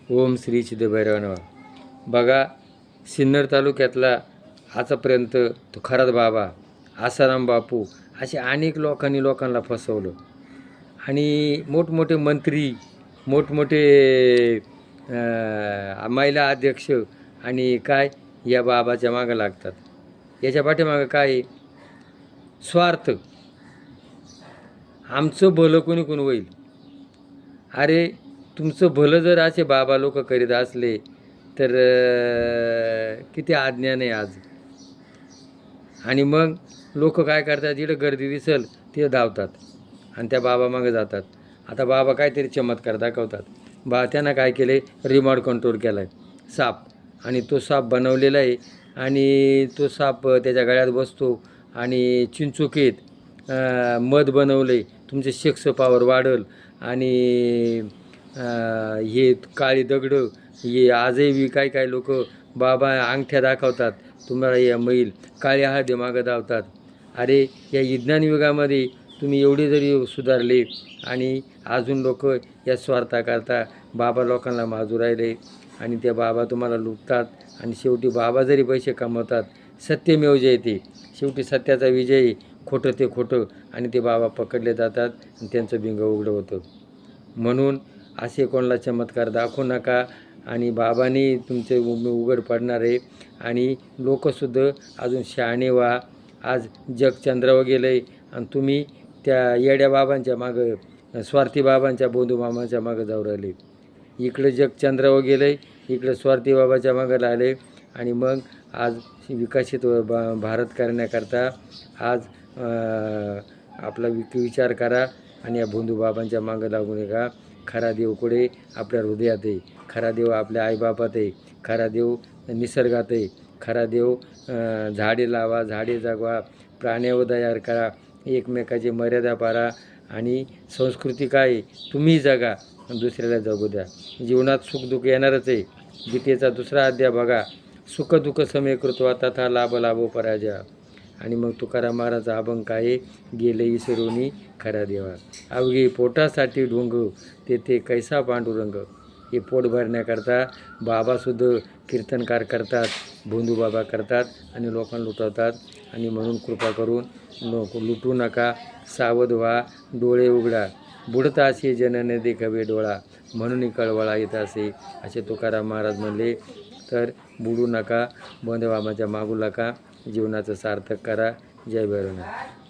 ओम श्री सिद्धभैरवानवा. बघा, सिन्नर तालुक्यातला आतापर्यंत तुकाराम बाबा, आसाराम बापू असे अनेक लोकांना फसवलं आणि मोठमोठे मंत्री, मोठमोठे महिला अध्यक्ष आणि काय या बाबाच्या मागं लागतात. याच्या पाठीमागं काय आहे? स्वार्थ. आमचं भलं कोणी होईल. अरे तुमचं भलं जर असे बाबा लोक करीत असले तर किती अज्ञान आहे आज. आणि मग लोक काय करतात, जिकडं गर्दी दिसेल तिथं धावतात आणि त्या बाबा मागे जातात. आता बाबा काहीतरी चमत्कार दाखवतात. त्यांना काय केले, रिमोट कंट्रोल केला आहे साप, आणि तो साप बनवलेला आहे आणि तो साप त्याच्या गळ्यात बसतो आणि चिंचुकीत मध बनवले, तुमचे सेक्स पॉवर वाढल. आणि हे काळी दगडं, हे आजही काय लोक बाबा अंगठ्या दाखवतात तुम्हाला, या मैल काळी हळदी मागं धावतात. अरे या विज्ञान युगामध्ये तुम्ही एवढे जरी सुधारले आणि अजून लोक या स्वार्थाकरता बाबा लोकांना माजू राहिले आणि ते बाबा तुम्हाला लुटतात. आणि शेवटी बाबा जरी पैसे कमवतात, सत्यमेव जयते, शेवटी सत्याचा विजय, खोटं ते खोटं, आणि ते बाबा पकडले जातात आणि त्यांचं बिंग उघडं होतं. म्हणून असे कोणाला चमत्कार दाखवू नका. आणि बाबांनी तुमचे उघड पडणार आहे. आणि लोकसुद्धा अजून शहाणे व्हा. आज जग चंद्रावर गेलं आहे आणि तुम्ही त्या येड्या बाबांच्या मागं, स्वार्थी बाबांच्या बंधू मामाच्या मागं जाऊ राहिले. इकडं जग चंद्रावर गेलं आहे, इकडं स्वार्थी बाबाच्या मागं लागले. आणि मग आज विकसित भारत करण्याकरता आज आपला विचार करा आणि या बंधू बाबांच्या मागं लागू नका. खरा देव कुठे? आपल्या हृदयात आहे. खरा देव आपल्या आईबापात आहे. खरा देव निसर्गात आहे. खरा देव झाडे लावा, झाडे जगवा, प्राण्यावर तयार करा, एकमेकाची मर्यादा पाळा. आणि संस्कृती काय, तुम्ही जगा दुसऱ्याला जगू द्या. जीवनात सुखदुःख येणारच आहे. गीतेचा 2रा अध्याय बघा, सुख दुःख समे कृत्वा तथा लाभ लाभो पराजय. आणि मग तुकाराम महाराज अभंग काय, गेले इसरोनी खरा देवा, अवघी पोटासाठी ढोंग, तेथे कैसा पांडुरंग. हे पोट भरण्याकरता बाबासुद्धा कीर्तनकार करतात, भोंदू बाबा करतात आणि लोकांना लुटवतात. आणि म्हणून कृपा करून लुटू नका, सावध व्हा, डोळे उघडा. बुडता असे जनने देखावे डोळा, म्हणून कळवळा येत असे तुकाराम महाराज म्हणले. तर बुडू नका, बंधू बाबाच्या मागू नका, जीवनाचं सार्थक करा. जय भैरवनाथ.